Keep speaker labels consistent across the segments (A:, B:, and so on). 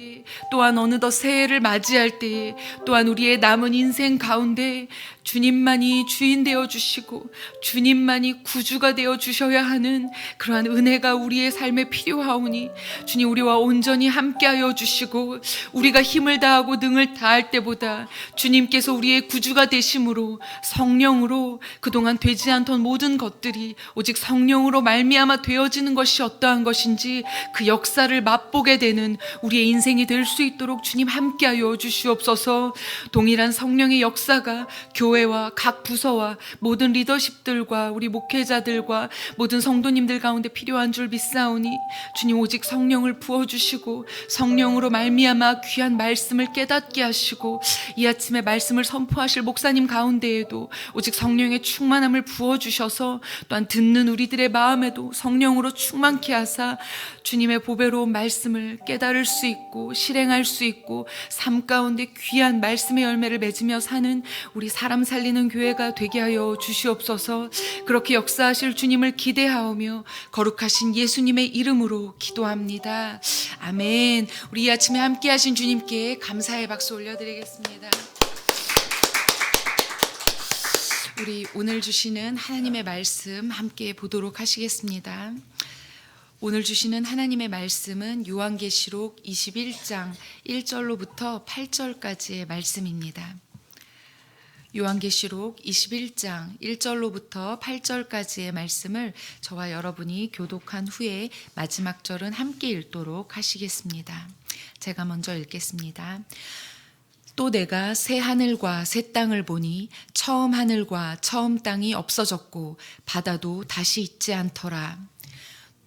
A: 때에, 또한 어느덧 새해를 맞이할 때에, 또한 우리의 남은 인생 가운데 주님만이 주인 되어 주시고 주님만이 구주가 되어 주셔야 하는 그러한 은혜가 우리의 삶에 필요하오니 주님, 우리와 온전히 함께하여 주시고 우리가 힘을 다하고 능을 다할 때보다 주님께서 우리의 구주가 되심으로 성령으로 그동안 되지 않던 모든 것들이 오직 성령으로 말미암아 되어지는 것이 어떠한 것인지 그 역사를 맛보게 되는 우리의 인생이 될 수 있도록 주님 함께하여 주시옵소서. 동일한 성령의 역사가 교회와 각 부서와 모든 리더십들과 우리 목회자들과 모든 성도님들 가운데 필요한 줄 믿사오니 주님, 오직 성령을 부어주시고 성령으로 말미암아 귀한 말씀을 깨닫게 하시고 이 아침에 말씀을 선포하실 목사님 가운데에도 오직 성령의 충만함을 부어주셔서 또한 듣는 우리들의 마음에도 성령으로 충만케 하사 주님의 보배로운 말씀을 깨달을 수 있고 실행할 수 있고 삶 가운데 귀한 말씀의 열매를 맺으며 사는 우리 사람 살리는 교회가 되게 하여 주시옵소서. 그렇게 역사하실 주님을 기대하오며 거룩하신 예수님의 이름으로 기도합니다. 아멘. 우리 이 아침에 함께 하신 주님께 감사의 박수 올려드리겠습니다. 우리 오늘 주시는 하나님의 말씀 함께 보도록 하시겠습니다. 오늘 주시는 하나님의 말씀은 요한계시록 21장 1절로부터 8절까지의 말씀입니다. 요한계시록 21장 1절로부터 8절까지의 말씀을 저와 여러분이 교독한 후에 마지막 절은 함께 읽도록 하시겠습니다. 제가 먼저 읽겠습니다. 또 내가 새 하늘과 새 땅을 보니 처음 하늘과 처음 땅이 없어졌고 바다도 다시 있지 않더라.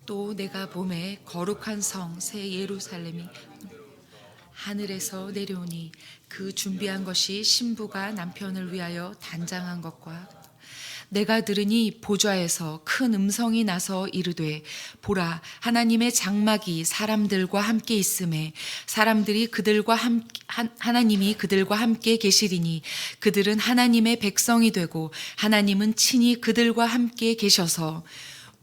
A: 또 내가 보매 거룩한 성 새 예루살렘이 하늘에서 내려오니 그 준비한 것이 신부가 남편을 위하여 단장한 것과 내가 들으니 보좌에서 큰 음성이 나서 이르되 보라, 하나님의 장막이 사람들과 함께 있음에 사람들이 하나님이 그들과 함께 계시리니 그들은 하나님의 백성이 되고 하나님은 친히 그들과 함께 계셔서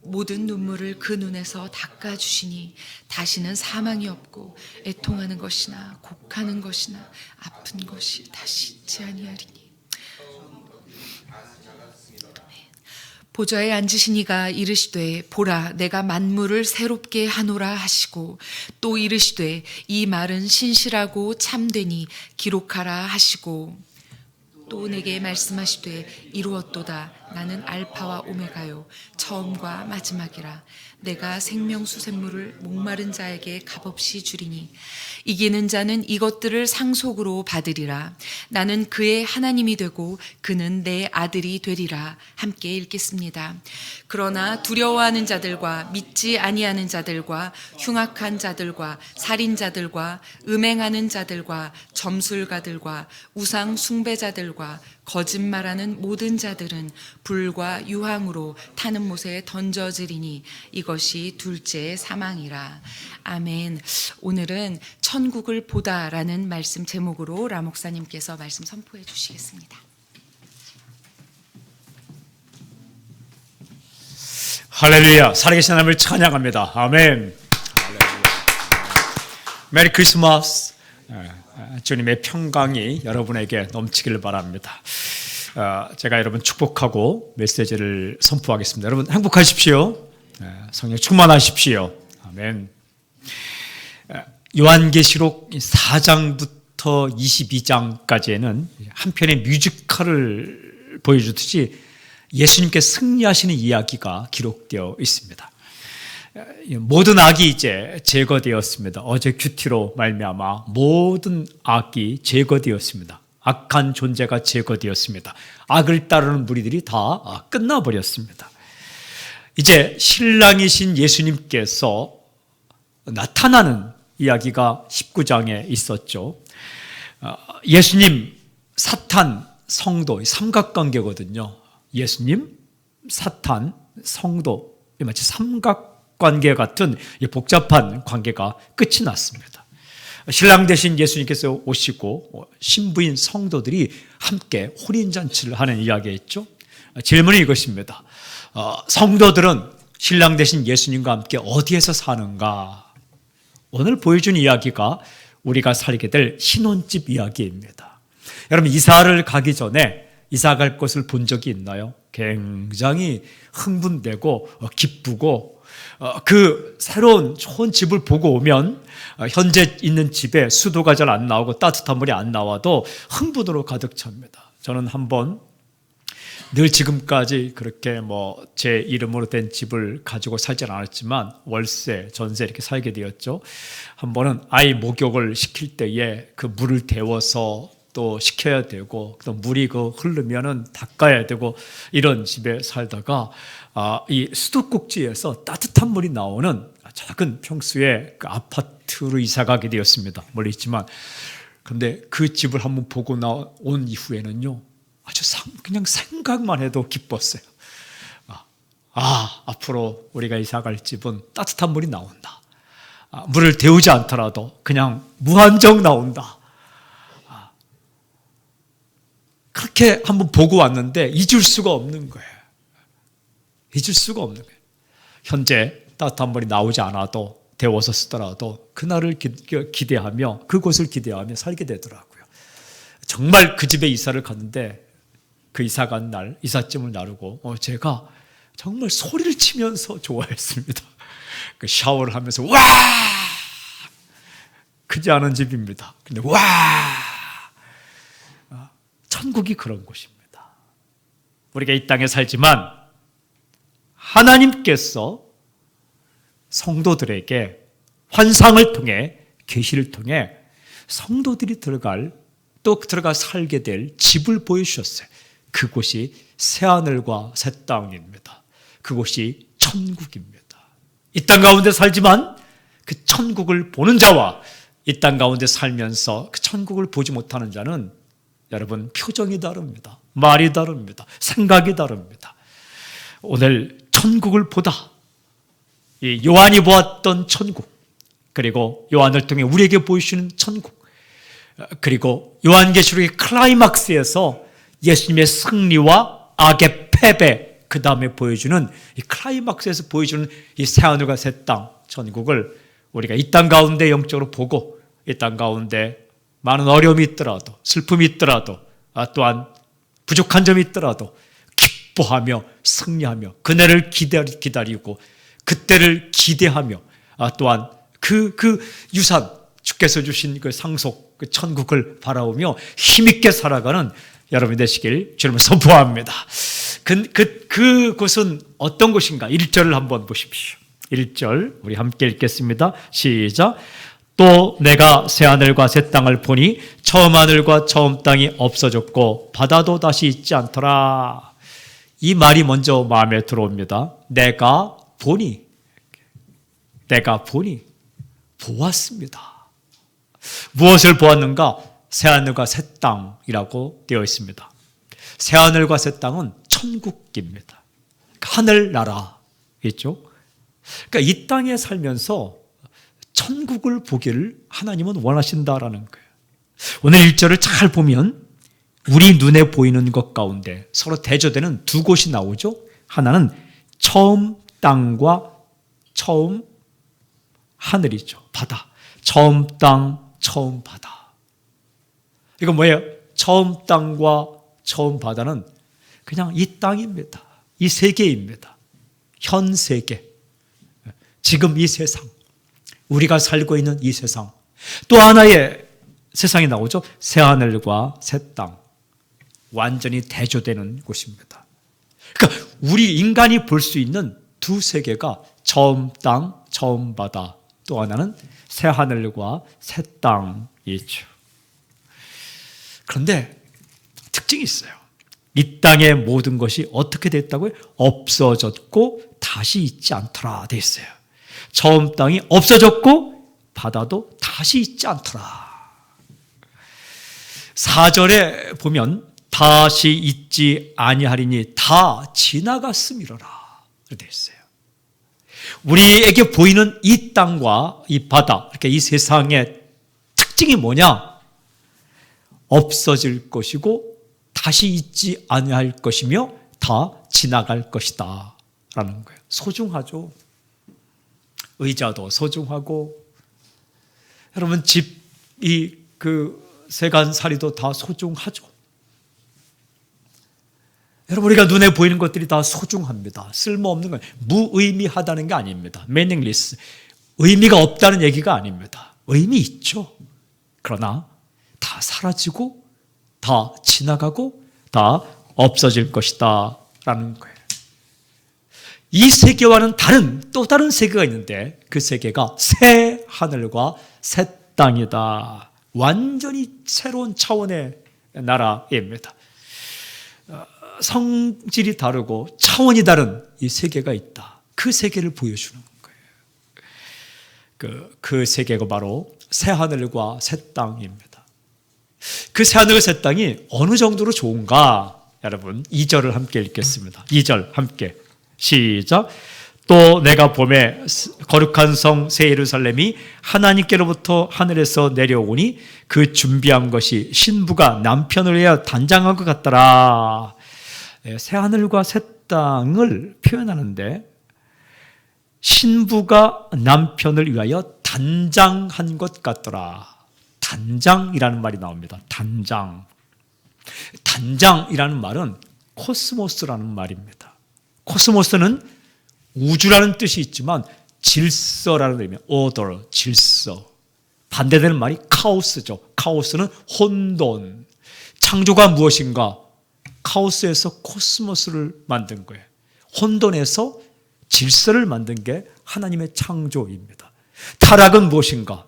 A: 모든 눈물을 그 눈에서 닦아주시니 다시는 사망이 없고 애통하는 것이나 곡하는 것이나 아픈 것이 다시 있지 아니하리니. 보좌에 앉으신 이가 이르시되 보라, 내가 만물을 새롭게 하노라 하시고 또 이르시되 이 말은 신실하고 참되니 기록하라 하시고 또 내게 말씀하시되 이루었도다. 나는 알파와 오메가요 처음과 마지막이라. 내가 생명수 샘물을 목마른 자에게 값없이 주리니 이기는 자는 이것들을 상속으로 받으리라. 나는 그의 하나님이 되고 그는 내 아들이 되리라. 함께 읽겠습니다. 그러나 두려워하는 자들과 믿지 아니하는 자들과 흉악한 자들과 살인자들과 음행하는 자들과 점술가들과 우상 숭배자들과 거짓말하는 모든 자들은 불과 유황으로 타는 못에 던져지리니 이것이 둘째 사망이라. 아멘. 오늘은 천국을 보다라는 말씀 제목으로 라 목사님께서 말씀 선포해 주시겠습니다.
B: 할렐루야. 살아계신 하나님을 찬양합니다. 아멘. 할렐루야. 메리 크리스마스. 주님의 평강이 여러분에게 넘치길 바랍니다. 제가 여러분 축복하고 메시지를 선포하겠습니다. 여러분 행복하십시오. 성령 충만하십시오. 아멘. 요한계시록 4장부터 22장까지에는 한 편의 뮤지컬을 보여주듯이 예수님께 승리하시는 이야기가 기록되어 있습니다. 모든 악이 이제 제거되었습니다. 어제 큐티로 말미암아 모든 악이 제거되었습니다. 악한 존재가 제거되었습니다. 악을 따르는 무리들이 다 끝나버렸습니다. 이제 신랑이신 예수님께서 나타나는 이야기가 19장에 있었죠. 예수님, 사탄, 성도, 삼각관계거든요. 예수님, 사탄, 성도, 마치 삼각관계 같은 복잡한 관계가 끝이 났습니다. 신랑 되신 예수님께서 오시고 신부인 성도들이 함께 혼인잔치를 하는 이야기였죠. 질문이 이것입니다. 성도들은 신랑 되신 예수님과 함께 어디에서 사는가? 오늘 보여준 이야기가 우리가 살게 될 신혼집 이야기입니다. 여러분, 이사를 가기 전에 이사 갈 곳을 본 적이 있나요? 굉장히 흥분되고 기쁘고 그 새로운 좋은 집을 보고 오면 현재 있는 집에 수도가 잘 안 나오고 따뜻한 물이 안 나와도 흥분으로 가득 찹니다. 저는 한번 늘 지금까지 그렇게 제 이름으로 된 집을 가지고 살진 않았지만 월세, 전세 이렇게 살게 되었죠. 한 번은 아이 목욕을 시킬 때에 그 물을 데워서 또 식혀야 되고 또 물이 흐르면은 닦아야 되고 이런 집에 살다가 이 수도꼭지에서 따뜻한 물이 나오는 작은 평수의 그 아파트로 이사 가게 되었습니다. 멀리 있지만. 그런데 그 집을 한번 보고 온 이후에는요, 아주 그냥 생각만 해도 기뻤어요. 앞으로 우리가 이사 갈 집은 따뜻한 물이 나온다. 물을 데우지 않더라도 그냥 무한정 나온다. 그렇게 한번 보고 왔는데 잊을 수가 없는 거예요. 잊을 수가 없는 거예요. 현재 따뜻한 물이 나오지 않아도 데워서 쓰더라도 그날을 기대하며 그곳을 기대하며 살게 되더라고요. 정말 그 집에 이사를 갔는데 그 이사 간 날, 이삿짐을 나르고 제가 정말 소리를 치면서 좋아했습니다. 그 샤워를 하면서 와! 크지 않은 집입니다. 근데 와! 천국이 그런 곳입니다. 우리가 이 땅에 살지만 하나님께서 성도들에게 환상을 통해 계시를 통해 성도들이 들어가 살게 될 집을 보여주셨어요. 그곳이 새하늘과 새 땅입니다. 그곳이 천국입니다. 이 땅 가운데 살지만 그 천국을 보는 자와 이 땅 가운데 살면서 그 천국을 보지 못하는 자는 여러분 표정이 다릅니다. 말이 다릅니다. 생각이 다릅니다. 오늘 천국을 보다 이 요한이 보았던 천국, 그리고 요한을 통해 우리에게 보여주시는 천국, 그리고 요한계시록의 클라이막스에서 예수님의 승리와 악의 패배, 그 다음에 보여주는 이 클라이막스에서 보여주는 이 새하늘과 새 땅, 천국을 우리가 이 땅 가운데 영적으로 보고 이 땅 가운데 많은 어려움이 있더라도 슬픔이 있더라도 또한 부족한 점이 있더라도 기뻐하며 승리하며 그날을 기다리고 그때를 기대하며 또한 그 유산 주께서 주신 그 상속 그 천국을 바라보며 힘있게 살아가는 여러분이 되시길 주님을 선포합니다. 그곳은 어떤 곳인가? 1절을 한번 보십시오. 1절 우리 함께 읽겠습니다. 시작. 또 내가 새하늘과 새 땅을 보니 처음 하늘과 처음 땅이 없어졌고 바다도 다시 있지 않더라. 이 말이 먼저 마음에 들어옵니다. 내가 보니 보았습니다. 무엇을 보았는가? 새하늘과 새 땅이라고 되어 있습니다. 새하늘과 새 땅은 천국입니다. 하늘나라 있죠. 그러니까 이 땅에 살면서 천국을 보기를 하나님은 원하신다라는 거예요. 오늘 1절을 잘 보면 우리 눈에 보이는 것 가운데 서로 대조되는 두 곳이 나오죠. 하나는 처음 땅과 처음 하늘이죠. 바다. 처음 땅, 처음 바다. 이건 뭐예요? 처음 땅과 처음 바다는 그냥 이 땅입니다. 이 세계입니다. 현 세계. 지금 이 세상. 우리가 살고 있는 이 세상. 또 하나의 세상이 나오죠. 새하늘과 새 땅. 완전히 대조되는 곳입니다. 그러니까 우리 인간이 볼 수 있는 두 세계가 처음 땅, 처음 바다. 또 하나는 새하늘과 새 땅이죠. 그런데 특징이 있어요. 이 땅의 모든 것이 어떻게 됐다고요? 없어졌고 다시 있지 않더라 돼 있어요. 처음 땅이 없어졌고 바다도 다시 있지 않더라. 4절에 보면 다시 있지 아니하리니 다 지나갔음이로라 돼 있어요. 우리에게 보이는 이 땅과 이 바다, 그러니까 이 세상의 특징이 뭐냐? 없어질 것이고 다시 있지 아니할 것이며 다 지나갈 것이다 라는 거예요. 소중하죠. 의자도 소중하고 여러분 집이 이 세간살이도 다 소중하죠. 여러분, 우리가 눈에 보이는 것들이 다 소중합니다. 쓸모없는 건 무의미하다는 게 아닙니다. meaningless, 의미가 없다는 얘기가 아닙니다. 의미 있죠. 그러나 다 사라지고 다 지나가고 다 없어질 것이다 라는 거예요. 이 세계와는 또 다른 세계가 있는데 그 세계가 새 하늘과 새 땅이다. 완전히 새로운 차원의 나라입니다. 성질이 다르고 차원이 다른 이 세계가 있다. 그 세계를 보여주는 거예요. 그 세계가 바로 새 하늘과 새 땅입니다. 그 새 하늘과 새 땅이 어느 정도로 좋은가? 여러분 2절을 함께 읽겠습니다. 2절 함께 시작. 또 내가 보매 거룩한 성 새 예루살렘이 하나님께로부터 하늘에서 내려오니 그 준비한 것이 신부가 남편을 위하여 단장한 것 같더라. 새 하늘과 새 땅을 표현하는데 신부가 남편을 위하여 단장한 것 같더라. 단장이라는 말이 나옵니다. 단장이라는 말은 코스모스라는 말입니다. 코스모스는 우주라는 뜻이 있지만 질서라는 의미, order, 질서. 반대되는 말이 카오스죠. 카오스는 혼돈. 창조가 무엇인가? 카오스에서 코스모스를 만든 거예요. 혼돈에서 질서를 만든 게 하나님의 창조입니다. 타락은 무엇인가?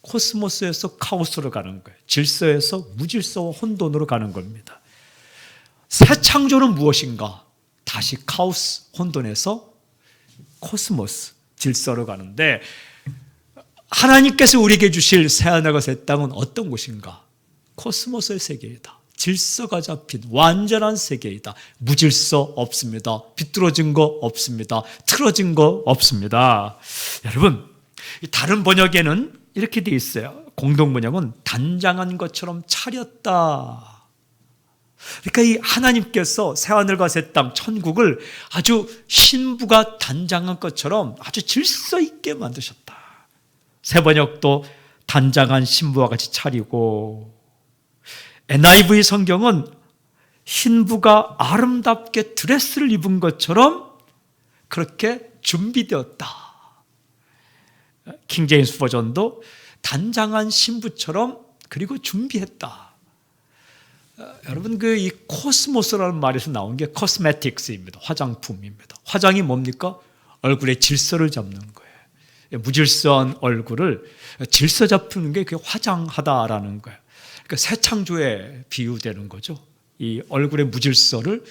B: 코스모스에서 카오스로 가는 거예요. 질서에서 무질서와 혼돈으로 가는 겁니다. 새 창조는 무엇인가? 다시 카오스, 혼돈에서 코스모스, 질서로 가는데 하나님께서 우리에게 주실 새하늘과 새 땅은 어떤 곳인가? 코스모스의 세계이다. 질서가 잡힌 완전한 세계이다. 무질서 없습니다. 비뚤어진 거 없습니다. 틀어진 거 없습니다. 여러분, 다른 번역에는 이렇게 되어 있어요. 공동 번역은 단장한 것처럼 차렸다. 그러니까 이 하나님께서 새하늘과 새 땅, 천국을 아주 신부가 단장한 것처럼 아주 질서 있게 만드셨다. 새 번역도 단장한 신부와 같이 차리고, NIV 성경은 신부가 아름답게 드레스를 입은 것처럼 그렇게 준비되었다. 킹 제임스 버전도 단장한 신부처럼 그리고 준비했다. 여러분, 이 코스모스라는 말에서 나온 게 코스메틱스입니다. 화장품입니다. 화장이 뭡니까? 얼굴의 질서를 잡는 거예요. 무질서한 얼굴을 질서 잡는 게 그게 화장하다라는 거예요. 그러니까 새 창조에 비유되는 거죠. 이 얼굴의 무질서를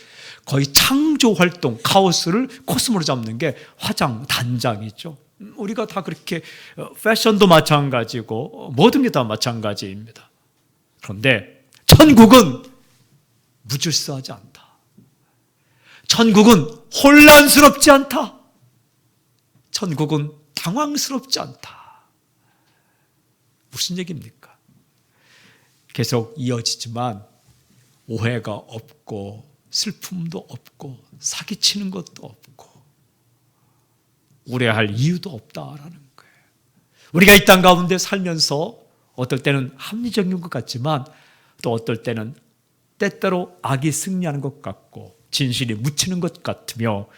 B: 거의 창조 활동, 카오스를 코스모로 잡는 게 화장, 단장이죠. 우리가 다 그렇게 패션도 마찬가지고 모든 게 다 마찬가지입니다. 그런데 천국은 무질서하지 않다. 천국은 혼란스럽지 않다. 천국은 당황스럽지 않다. 무슨 얘기입니까? 계속 이어지지만 오해가 없고 슬픔도 없고 사기치는 것도 없고 우려할 이유도 없다라는 거예요. 우리가 이 땅 가운데 살면서 어떨 때는 합리적인 것 같지만 또 어떨 때는 때때로 악이 승리하는 것 같고 진실이 묻히는 것 같으며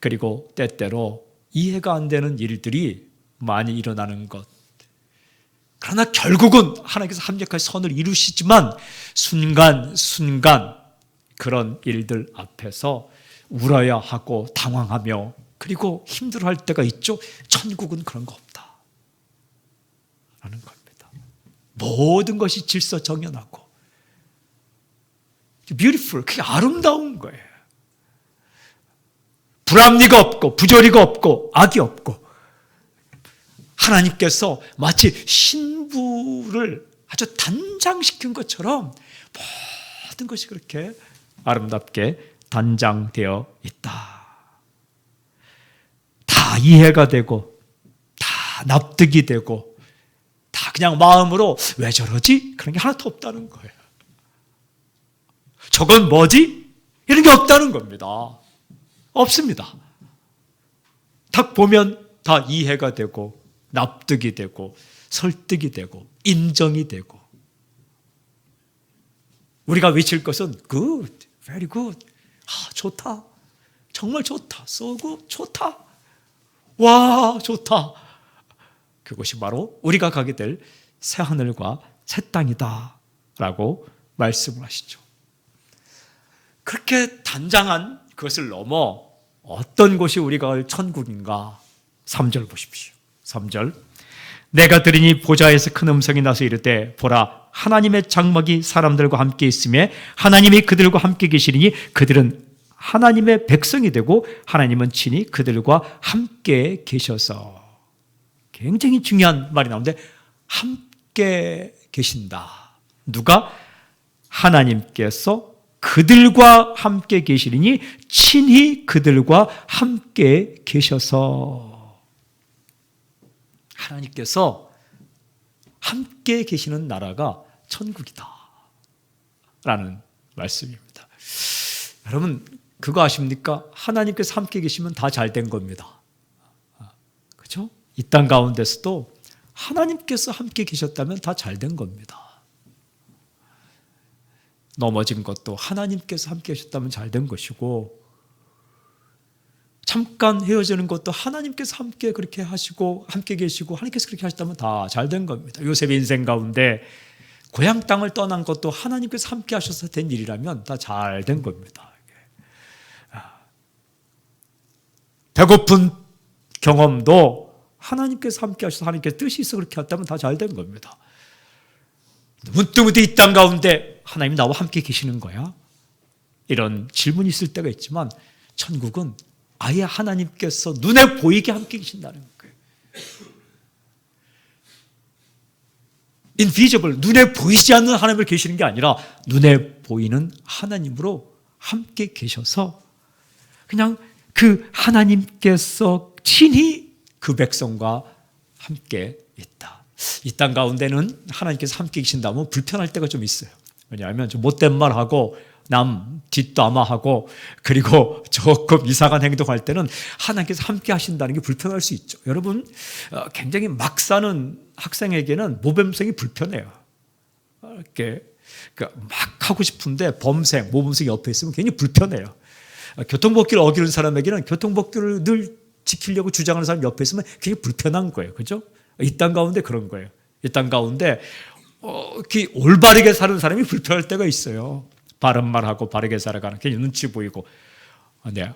B: 그리고 때때로 이해가 안 되는 일들이 많이 일어나는 것. 그러나 결국은 하나님께서 합력한 선을 이루시지만 순간순간 그런 일들 앞에서 울어야 하고 당황하며 그리고 힘들어할 때가 있죠. 천국은 그런 거 없다 라는 겁니다. 모든 것이 질서 정연하고 beautiful, 그게 아름다운 거예요. 불합리가 없고 부조리가 없고 악이 없고 하나님께서 마치 신부를 아주 단장시킨 것처럼 모든 것이 그렇게 아름답게 단장되어 있다. 다 이해가 되고 다 납득이 되고 다 그냥 마음으로 왜 저러지? 그런 게 하나도 없다는 거예요. 저건 뭐지? 이런 게 없다는 겁니다. 없습니다. 딱 보면 다 이해가 되고 납득이 되고 설득이 되고 인정이 되고 우리가 외칠 것은 good, very good, 좋다, 정말 좋다, so good, 좋다, 와 좋다. 그것이 바로 우리가 가게 될 새하늘과 새 땅이다 라고 말씀을 하시죠. 그렇게 단장한 그것을 넘어 어떤 곳이 우리가 갈 천국인가? 3절 보십시오. 3절. 내가 들으니 보좌에서 큰 음성이 나서 이르되 보라 하나님의 장막이 사람들과 함께 있으며 하나님이 그들과 함께 계시리니 그들은 하나님의 백성이 되고 하나님은 친히 그들과 함께 계셔서. 굉장히 중요한 말이 나오는데 함께 계신다. 누가? 하나님께서 그들과 함께 계시리니 친히 그들과 함께 계셔서. 하나님께서 함께 계시는 나라가 천국이다 라는 말씀입니다. 여러분 그거 아십니까? 하나님께서 함께 계시면 다 잘 된 겁니다. 그렇죠? 이 땅 가운데서도 하나님께서 함께 계셨다면 다 잘 된 겁니다. 넘어진 것도 하나님께서 함께 하셨다면 잘 된 것이고 잠깐 헤어지는 것도 하나님께서 함께 그렇게 하시고 함께 계시고 하나님께서 그렇게 하셨다면 다 잘 된 겁니다. 요셉의 인생 가운데 고향 땅을 떠난 것도 하나님께서 함께 하셔서 된 일이라면 다 잘 된 겁니다. 배고픈 경험도 하나님께서 함께 하셔서 하나님께서 뜻이 있어 그렇게 했다면 다 잘 된 겁니다. 문득문득 이 땅 가운데 하나님 나와 함께 계시는 거야? 이런 질문이 있을 때가 있지만 천국은 아예 하나님께서 눈에 보이게 함께 계신다는 거예요. invisible, 눈에 보이지 않는 하나님을 계시는 게 아니라 눈에 보이는 하나님으로 함께 계셔서 그냥 그 하나님께서 친히 그 백성과 함께 있다. 이 땅 가운데는 하나님께서 함께 계신다면 불편할 때가 좀 있어요. 왜냐하면 좀 못된 말하고 남 뒷담화하고 그리고 조금 이상한 행동할 때는 하나님께서 함께 하신다는 게 불편할 수 있죠. 여러분 굉장히 막 사는 학생에게는 모범생이 불편해요. 이렇게 막 하고 싶은데 범생, 모범생이 옆에 있으면 굉장히 불편해요. 교통법규를 어기는 사람에게는 교통법규를 늘 지키려고 주장하는 사람 옆에 있으면 굉장히 불편한 거예요. 그죠? 이 땅 가운데 그런 거예요. 이 땅 가운데 올바르게 사는 사람이 불편할 때가 있어요. 바른 말하고 바르게 살아가는 괜히 눈치 보이고. 네.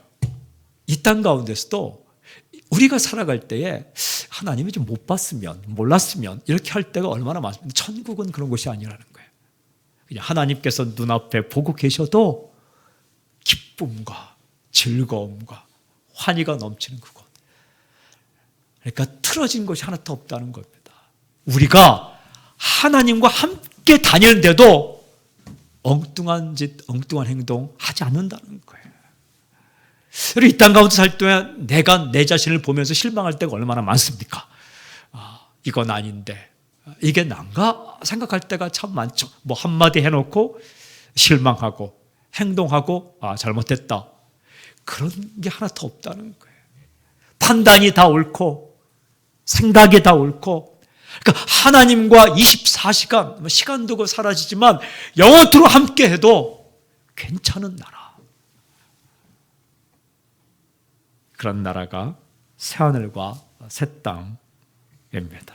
B: 이 땅 가운데서도 우리가 살아갈 때에 하나님이 좀 못 봤으면 몰랐으면 이렇게 할 때가 얼마나 많습니까? 천국은 그런 곳이 아니라는 거예요. 그냥 하나님께서 눈앞에 보고 계셔도 기쁨과 즐거움과 환희가 넘치는 그곳. 그러니까 틀어진 것이 하나도 없다는 겁니다. 우리가 하나님과 함께 다니는데도 엉뚱한 짓, 엉뚱한 행동 하지 않는다는 거예요. 이 땅 가운데 살 동안 내가 내 자신을 보면서 실망할 때가 얼마나 많습니까? 이건 아닌데 이게 난가 생각할 때가 참 많죠. 뭐 한마디 해놓고 실망하고 행동하고 잘못했다. 그런 게 하나도 없다는 거예요. 판단이 다 옳고 생각이 다 옳고 그러니까 하나님과 24시간 시간 두고 사라지지만 영원토록 함께 해도 괜찮은 나라. 그런 나라가 새하늘과 새 땅입니다.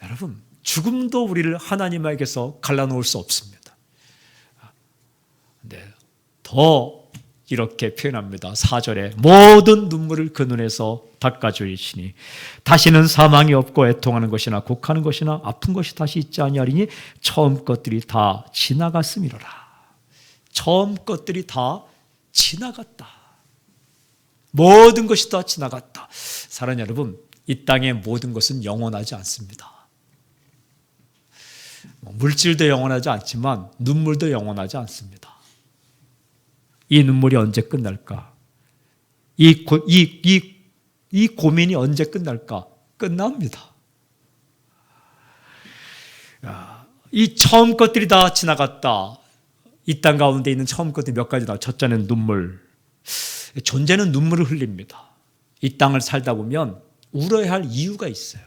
B: 여러분 죽음도 우리를 하나님에게서 갈라놓을 수 없습니다. 네, 더 이렇게 표현합니다. 4절에 모든 눈물을 그 눈에서 닦아주시니 다시는 사망이 없고 애통하는 것이나 곡하는 것이나 아픈 것이 다시 있지 아니하리니 처음 것들이 다 지나갔음이로라. 처음 것들이 다 지나갔다. 모든 것이 다 지나갔다. 사랑하는 여러분, 이 땅의 모든 것은 영원하지 않습니다. 물질도 영원하지 않지만 눈물도 영원하지 않습니다. 이 눈물이 언제 끝날까? 이 고민이 언제 끝날까? 끝납니다. 이 처음 것들이 다 지나갔다. 이 땅 가운데 있는 처음 것들이 몇 가지다. 첫째는 눈물. 존재는 눈물을 흘립니다. 이 땅을 살다 보면 울어야 할 이유가 있어요.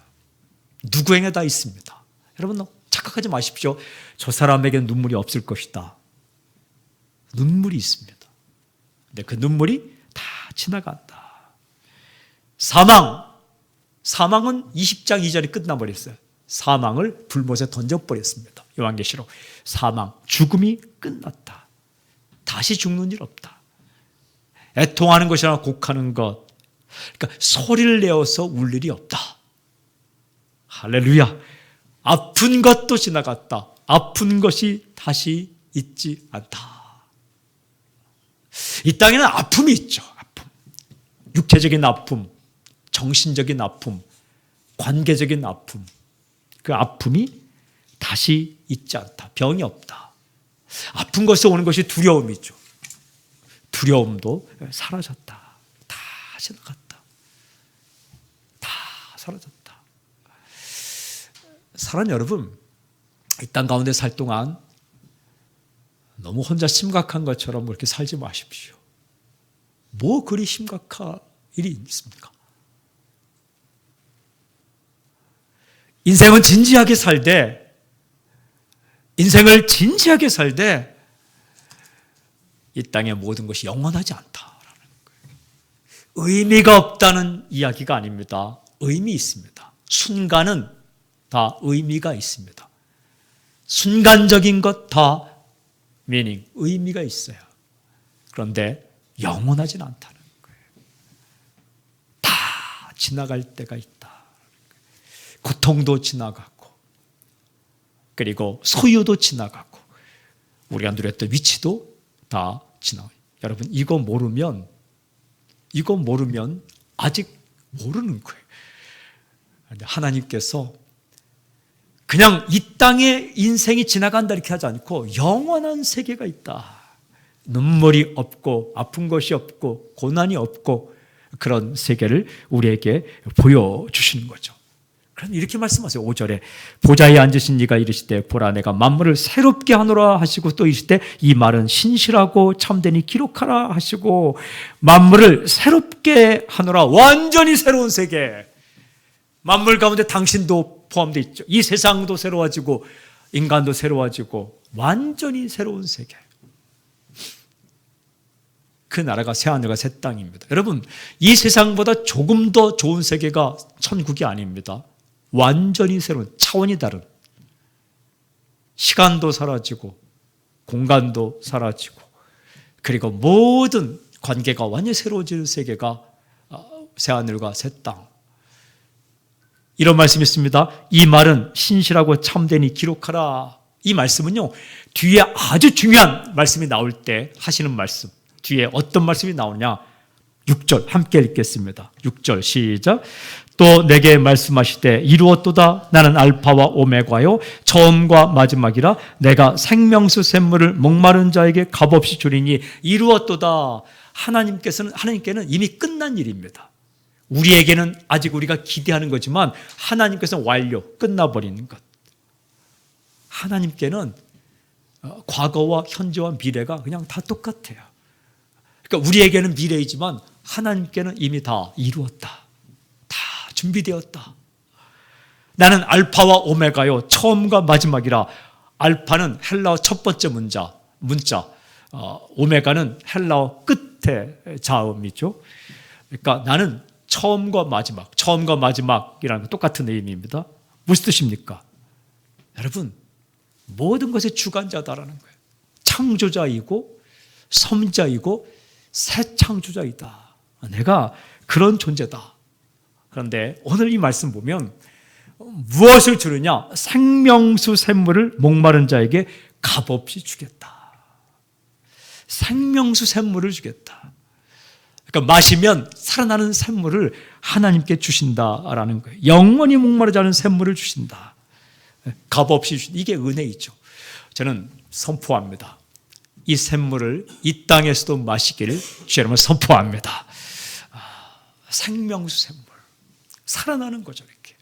B: 누구에게 다 있습니다. 여러분 착각하지 마십시오. 저 사람에게 눈물이 없을 것이다. 눈물이 있습니다. 근데 그 눈물이 다 지나간다. 사망은 20장 2절이 끝나버렸어요. 사망을 불못에 던져버렸습니다. 요한계시록. 사망, 죽음이 끝났다. 다시 죽는 일 없다. 애통하는 것이나 곡하는 것, 그러니까 소리를 내어서 울 일이 없다. 할렐루야. 아픈 것도 지나갔다. 아픈 것이 다시 있지 않다. 이 땅에는 아픔이 있죠. 아픔. 육체적인 아픔, 정신적인 아픔, 관계적인 아픔. 그 아픔이 다시 있지 않다. 병이 없다. 아픈 것에서 오는 것이 두려움이죠. 두려움도 사라졌다. 다 지나갔다. 다 사라졌다. 사랑하는 여러분, 이 땅 가운데 살 동안 너무 혼자 심각한 것처럼 그렇게 살지 마십시오. 뭐 그리 심각한 일이 있습니까? 인생은 진지하게 살되, 인생을 진지하게 살되 이 땅의 모든 것이 영원하지 않다라는 거예요. 의미가 없다는 이야기가 아닙니다. 의미 있습니다. 순간은 다 의미가 있습니다. 순간적인 것 다 meaning, 의미가 있어요. 그런데 영원하진 않다는 거예요. 다 지나갈 때가 있다. 고통도 지나가고, 그리고 소유도 지나가고, 우리가 누렸던 위치도 다 지나가요. 여러분, 이거 모르면 아직 모르는 거예요. 하나님께서 그냥 이 땅의 인생이 지나간다 이렇게 하지 않고 영원한 세계가 있다. 눈물이 없고 아픈 것이 없고 고난이 없고 그런 세계를 우리에게 보여주시는 거죠. 그럼 이렇게 말씀하세요. 5절에 보좌에 앉으신 이가 이르시되 보라 내가 만물을 새롭게 하노라 하시고 또 이르시되 이 말은 신실하고 참되니 기록하라 하시고 만물을 새롭게 하노라. 완전히 새로운 세계. 만물 가운데 당신도 포함되어 있죠. 이 세상도 새로워지고 인간도 새로워지고 완전히 새로운 세계. 그 나라가 새하늘과 새 땅입니다. 여러분, 이 세상보다 조금 더 좋은 세계가 천국이 아닙니다. 완전히 새로운, 차원이 다른. 시간도 사라지고 공간도 사라지고 그리고 모든 관계가 완전히 새로워지는 세계가 새하늘과 새 땅. 이런 말씀이 있습니다. 이 말은 신실하고 참되니 기록하라. 이 말씀은요, 뒤에 아주 중요한 말씀이 나올 때 하시는 말씀. 뒤에 어떤 말씀이 나오냐? 6절 함께 읽겠습니다. 6절 시작. 또 내게 말씀하시되 이루었도다. 나는 알파와 오메가요 처음과 마지막이라. 내가 생명수 샘물을 목마른 자에게 값없이 주리니. 이루었도다. 하나님께는 이미 끝난 일입니다. 우리에게는 아직 우리가 기대하는 거지만 하나님께서는 완료, 끝나버리는 것. 하나님께는 과거와 현재와 미래가 그냥 다 똑같아요. 그러니까 우리에게는 미래이지만 하나님께는 이미 다 이루었다. 다 준비되었다. 나는 알파와 오메가요 처음과 마지막이라. 알파는 헬라어 첫 번째 문자, 오메가는 헬라어 끝에 자음이죠. 그러니까 나는 처음과 마지막이라는 건 똑같은 의미입니다. 무슨 뜻입니까? 여러분, 모든 것의 주관자다라는 거예요. 창조자이고 섬자이고 새 창조자이다. 내가 그런 존재다. 그런데 오늘 이 말씀 보면 무엇을 주느냐? 생명수 샘물을 목마른 자에게 값없이 주겠다. 생명수 샘물을 주겠다. 그러니까 마시면 살아나는 샘물을 하나님께 주신다라는 거예요. 영원히 목마르지 않은 샘물을 주신다. 값없이 주신다. 이게 은혜이죠. 저는 선포합니다. 이 샘물을 이 땅에서도 마시기를 주의 이름으로 선포합니다. 생명수 샘물. 살아나는 거죠. 이렇게.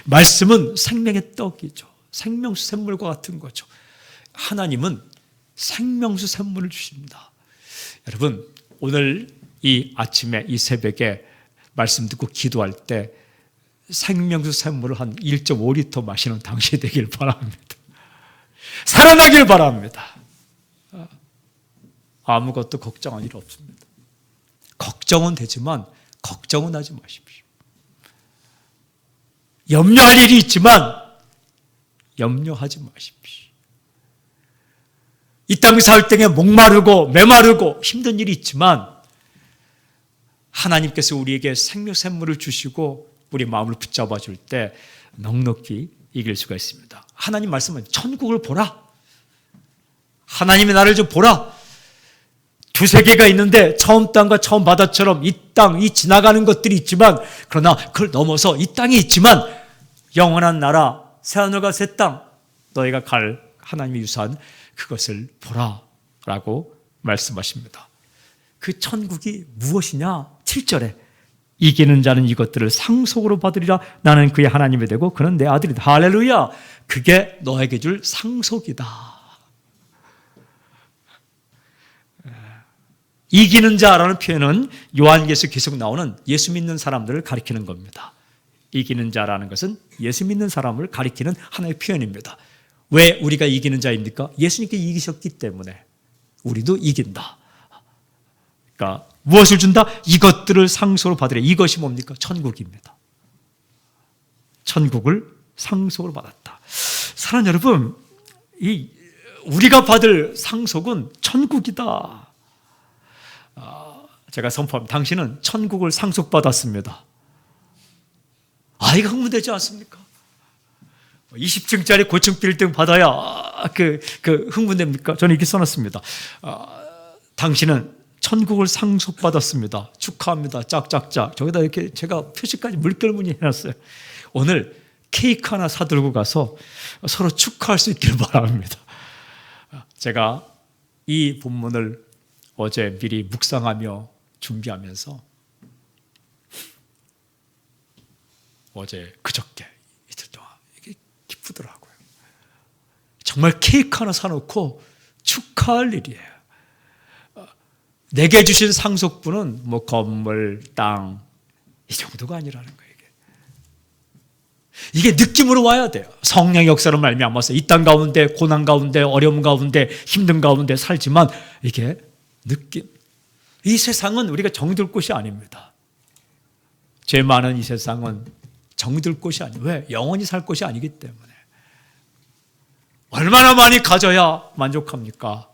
B: 말씀은 생명의 떡이죠. 생명수 샘물과 같은 거죠. 하나님은 생명수 샘물을 주십니다. 여러분, 오늘 이 아침에 이 새벽에 말씀 듣고 기도할 때 생명수 샘물을 한 1.5리터 마시는 당신이 되길 바랍니다. 살아나길 바랍니다. 아무것도 걱정할 일 없습니다. 걱정은 되지만 걱정은 하지 마십시오. 염려할 일이 있지만 염려하지 마십시오. 이 땅 살 때에 목마르고 메마르고 힘든 일이 있지만 하나님께서 우리에게 생명샘물을 주시고 우리 마음을 붙잡아 줄 때 넉넉히 이길 수가 있습니다. 하나님 말씀은 천국을 보라. 하나님의 나라를 좀 보라. 두세 개가 있는데 처음 땅과 처음 바다처럼 이 땅, 이 지나가는 것들이 있지만 그러나 그걸 넘어서 이 땅이 있지만 영원한 나라, 새하늘과 새 땅, 너희가 갈 하나님의 유산 그것을 보라 라고 말씀하십니다. 그 천국이 무엇이냐? 7절에 이기는 자는 이것들을 상속으로 받으리라. 나는 그의 하나님이 되고 그는 내 아들이다. 할렐루야. 그게 너에게 줄 상속이다. 이기는 자라는 표현은 요한계시록에 계속 나오는 예수 믿는 사람들을 가리키는 겁니다. 이기는 자라는 것은 예수 믿는 사람을 가리키는 하나의 표현입니다. 왜 우리가 이기는 자입니까? 예수님께 이기셨기 때문에 우리도 이긴다. 그러니까 무엇을 준다? 이것들을 상속으로 받으래. 이것이 뭡니까? 천국입니다. 천국을 상속으로 받았다. 사랑하는 여러분, 우리가 받을 상속은 천국이다. 제가 선포합니다. 당신은 천국을 상속받았습니다. 이거 흥분되지 않습니까? 20층짜리 고층 빌딩 받아야 흥분됩니까? 저는 이렇게 써놨습니다. 당신은 천국을 상속받았습니다. 축하합니다. 짝짝짝. 저기다 이렇게 제가 표시까지 물결무늬 해놨어요. 오늘 케이크 하나 사들고 가서 서로 축하할 수 있기를 바랍니다. 제가 이 본문을 어제 미리 묵상하며 준비하면서 어제 그저께 이틀 동안 이게 기쁘더라고요. 정말 케이크 하나 사놓고 축하할 일이에요. 내게 주신 상속분은 뭐 건물, 땅 이 정도가 아니라는 거예요. 이게 느낌으로 와야 돼요. 성령의 역사로 말미암아서 이 땅 가운데 고난 가운데 어려움 가운데 힘든 가운데 살지만 이게 느낌. 이 세상은 우리가 정들 곳이 아닙니다. 죄 많은 이 세상은 정들 곳이 아니에요. 왜? 영원히 살 곳이 아니기 때문에. 얼마나 많이 가져야 만족합니까?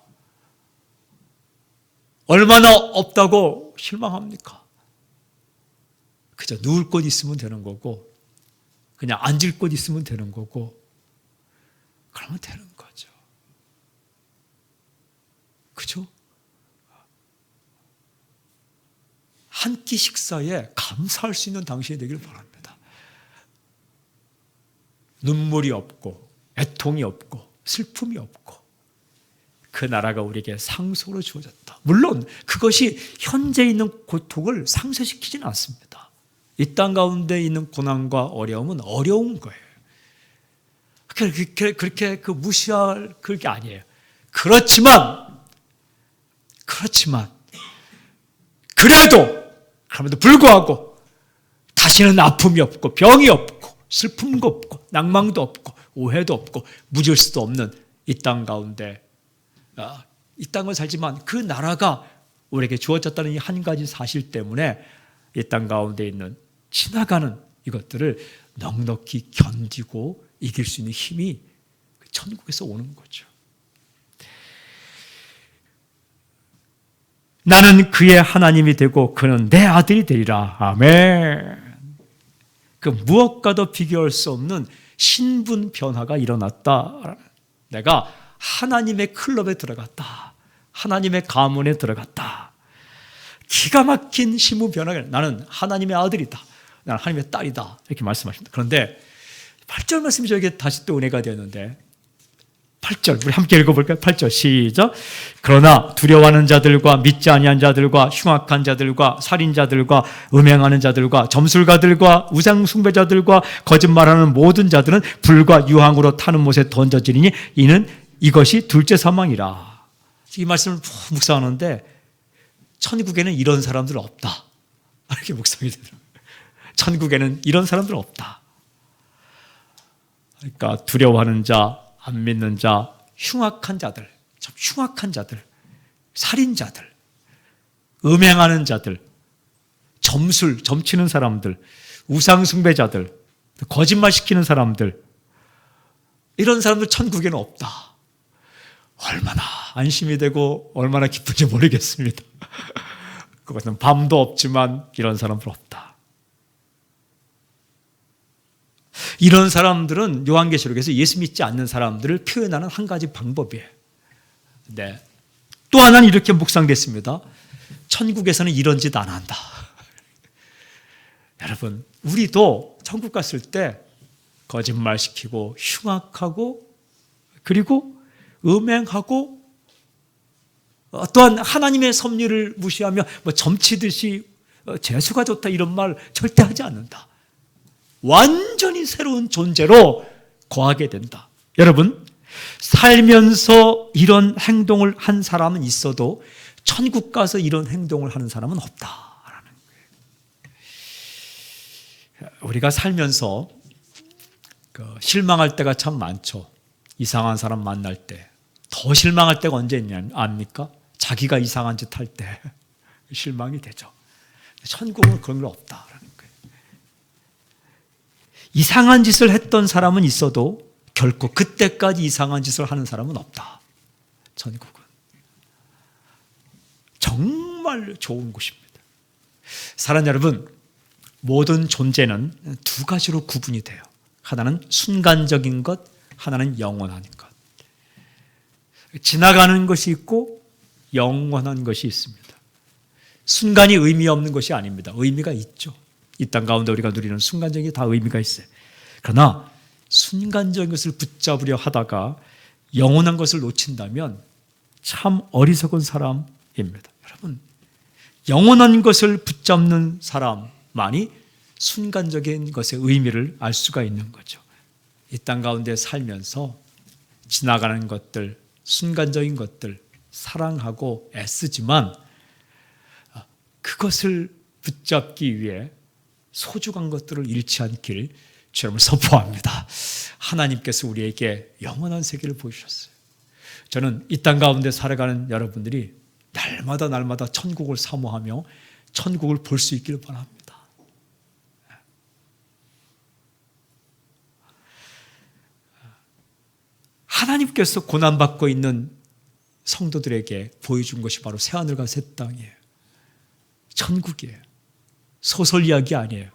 B: 얼마나 없다고 실망합니까? 그저 누울 곳 있으면 되는 거고 그냥 앉을 곳 있으면 되는 거고 그러면 되는 거죠. 그죠? 한 끼 식사에 감사할 수 있는 당신이 되길 바랍니다. 눈물이 없고 애통이 없고 슬픔이 없고 그 나라가 우리에게 상속으로 주어졌다. 물론 그것이 현재 있는 고통을 상쇄시키지는 않습니다. 이 땅 가운데 있는 고난과 어려움은 어려운 거예요. 그렇게 무시할 그게 아니에요. 그렇지만 그럼에도 불구하고 다시는 아픔이 없고 병이 없고 슬픔도 없고 낭망도 없고 오해도 없고 무질서도 없는 이 땅 가운데 이 땅을 살지만 그 나라가 우리에게 주어졌다는 이 한 가지 사실 때문에 이 땅 가운데 있는 지나가는 이것들을 넉넉히 견디고 이길 수 있는 힘이 천국에서 오는 거죠. 나는 그의 하나님이 되고 그는 내 아들이 되리라. 아멘. 그 무엇과도 비교할 수 없는 신분 변화가 일어났다. 내가 하나님의 클럽에 들어갔다. 하나님의 가문에 들어갔다. 기가 막힌 신분 변화가 나는 하나님의 아들이다. 나는 하나님의 딸이다. 이렇게 말씀하십니다. 그런데 8절 말씀이 저에게 다시 또 은혜가 되었는데 8절 우리 함께 읽어볼까요? 8절 시작. 그러나 두려워하는 자들과 믿지 아니한 자들과 흉악한 자들과 살인자들과 음행하는 자들과 점술가들과 우상 숭배자들과 거짓말하는 모든 자들은 불과 유황으로 타는 못에 던져지리니 이는 이것이 둘째 사망이라. 이 말씀을 묵상하는데 천국에는 이런 사람들 없다. 이렇게 묵상이 되더라고요. 천국에는 이런 사람들 없다. 그러니까 두려워하는 자, 안 믿는 자, 흉악한 자들, 참 흉악한 자들, 살인자들, 음행하는 자들, 점치는 사람들, 우상숭배자들, 거짓말시키는 사람들, 이런 사람들 천국에는 없다. 얼마나 안심이 되고 얼마나 기쁜지 모르겠습니다. 그것은 밤도 없지만 이런 사람들 없다. 이런 사람들은 요한계시록에서 예수 믿지 않는 사람들을 표현하는 한 가지 방법이에요. 네. 또 하나는 이렇게 묵상됐습니다. 천국에서는 이런 짓 안 한다. 여러분, 우리도 천국 갔을 때 거짓말시키고 흉악하고 그리고 음행하고 또한 하나님의 섭리를 무시하며 점치듯이 재수가 좋다 이런 말 절대 하지 않는다. 완전히 새로운 존재로 거하게 된다. 여러분, 살면서 이런 행동을 한 사람은 있어도 천국 가서 이런 행동을 하는 사람은 없다라는 거예요. 우리가 살면서 실망할 때가 참 많죠. 이상한 사람 만날 때. 더 실망할 때가 언제 있냐 압니까? 자기가 이상한 짓 할 때 실망이 되죠. 천국은 그런 게 없다라는 거예요. 이상한 짓을 했던 사람은 있어도 결코 그때까지 이상한 짓을 하는 사람은 없다. 천국은 정말 좋은 곳입니다. 사랑하는 여러분, 모든 존재는 두 가지로 구분이 돼요. 하나는 순간적인 것, 하나는 영원한 것. 지나가는 것이 있고 영원한 것이 있습니다. 순간이 의미 없는 것이 아닙니다. 의미가 있죠. 이 땅 가운데 우리가 누리는 순간적인 게 다 의미가 있어요. 그러나 순간적인 것을 붙잡으려 하다가 영원한 것을 놓친다면 참 어리석은 사람입니다. 여러분, 영원한 것을 붙잡는 사람만이 순간적인 것의 의미를 알 수가 있는 거죠. 이 땅 가운데 살면서 지나가는 것들, 순간적인 것들 사랑하고 애쓰지만 그것을 붙잡기 위해 소중한 것들을 잃지 않길 주님을 선포합니다. 하나님께서 우리에게 영원한 세계를 보여주셨어요. 저는 이 땅 가운데 살아가는 여러분들이 날마다 천국을 사모하며 천국을 볼 수 있기를 바랍니다. 하나님께서 고난받고 있는 성도들에게 보여준 것이 바로 새하늘과 새 땅이에요. 천국이에요. 소설 이야기 아니에요.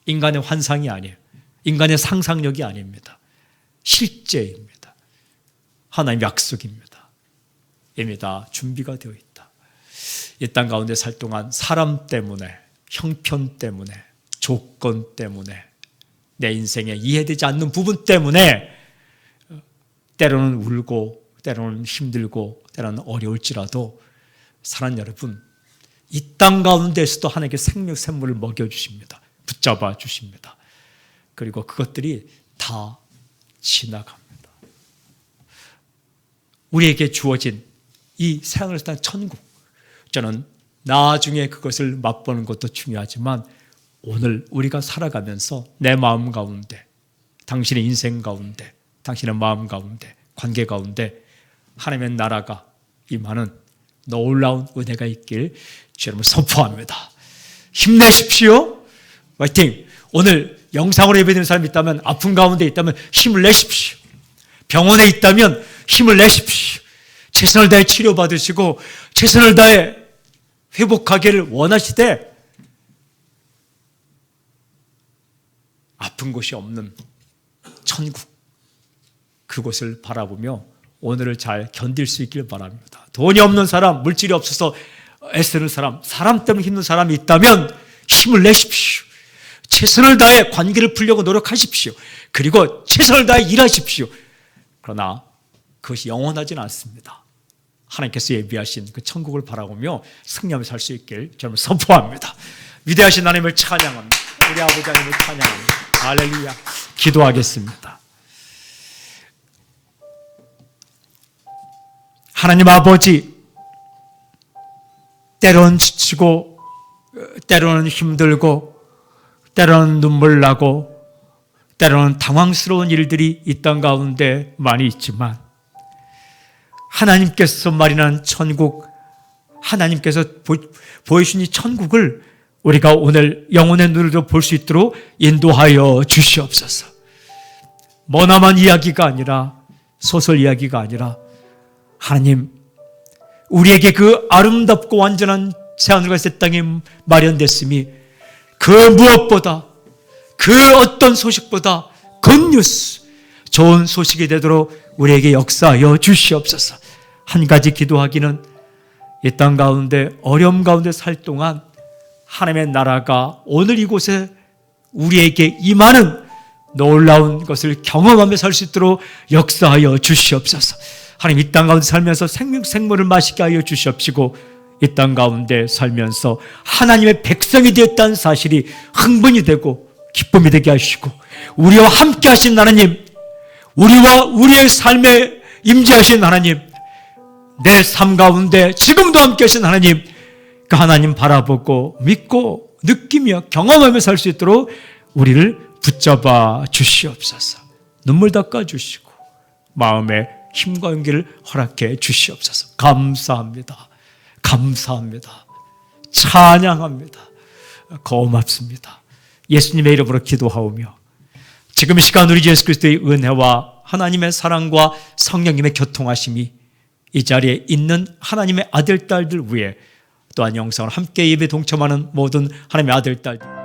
B: 인간의 환상이 아니에요. 인간의 상상력이 아닙니다. 실제입니다. 하나님의 약속입니다. 이미 다 준비가 되어 있다. 이 땅 가운데 살 동안 사람 때문에, 형편 때문에, 조건 때문에, 내 인생에 이해되지 않는 부분 때문에 때로는 울고 때로는 힘들고 때로는 어려울지라도 사랑하는 여러분, 이 땅 가운데에서도 하나님께 생명 샘물을 먹여주십니다. 붙잡아 주십니다. 그리고 그것들이 다 지나갑니다. 우리에게 주어진 이 세상을 산 천국, 저는 나중에 그것을 맛보는 것도 중요하지만 오늘 우리가 살아가면서 내 마음 가운데, 당신의 인생 가운데, 당신의 마음 가운데, 관계 가운데 하나님의 나라가 임하는 놀라운 은혜가 있길 주님을 선포합니다. 힘내십시오. 화이팅! 오늘 영상으로 예배드리는 사람이 있다면, 아픈 가운데 있다면 힘을 내십시오. 병원에 있다면 힘을 내십시오. 최선을 다해 치료받으시고 최선을 다해 회복하기를 원하시되 아픈 곳이 없는 천국, 그곳을 바라보며 오늘을 잘 견딜 수 있길 바랍니다. 돈이 없는 사람, 물질이 없어서 애쓰는 사람, 사람 때문에 힘든 사람이 있다면 힘을 내십시오. 최선을 다해 관계를 풀려고 노력하십시오. 그리고 최선을 다해 일하십시오. 그러나 그것이 영원하지는 않습니다. 하나님께서 예비하신 그 천국을 바라보며 승리하며 살 수 있길 저는 선포합니다. 위대하신 하나님을 찬양합니다. 우리 아버지 하나님을 찬양합니다. 할렐루야. 기도하겠습니다. 하나님 아버지, 때로는 지치고 때로는 힘들고 때로는 눈물 나고 때로는 당황스러운 일들이 이 땅 가운데 많이 있지만 하나님께서 마련한 천국, 하나님께서 보여주신 이 천국을 우리가 오늘 영혼의 눈으로 볼 수 있도록 인도하여 주시옵소서. 머나먼 이야기가 아니라, 소설 이야기가 아니라, 하나님 우리에게 그 아름답고 완전한 새하늘과 새 땅이 마련됐음이 그 무엇보다, 그 어떤 소식보다 굿뉴스, 좋은 소식이 되도록 우리에게 역사하여 주시옵소서. 한 가지 기도하기는 이 땅 가운데 어려움 가운데 살 동안 하나님의 나라가 오늘 이곳에 우리에게 임하는 놀라운 것을 경험하며 살 수 있도록 역사하여 주시옵소서. 하나님 이 땅 가운데 살면서 생물을 마시게 하여 주시옵시고 이 땅 가운데 살면서 하나님의 백성이 되었다는 사실이 흥분이 되고 기쁨이 되게 하시고 우리와 함께 하신 하나님, 우리와 우리의 삶에 임재하신 하나님, 내 삶 가운데 지금도 함께 하신 하나님, 그 하나님 바라보고 믿고 느끼며 경험하며 살 수 있도록 우리를 붙잡아 주시옵소서. 눈물 닦아 주시고 마음에 힘과 용기를 허락해 주시옵소서. 감사합니다. 감사합니다. 찬양합니다. 고맙습니다. 예수님의 이름으로 기도하오며 지금 이 시간 우리 예수 그리스도의 은혜와 하나님의 사랑과 성령님의 교통하심이 이 자리에 있는 하나님의 아들, 딸들 위해 또한 영상을 함께 예배 동참하는 모든 하나님의 아들, 딸들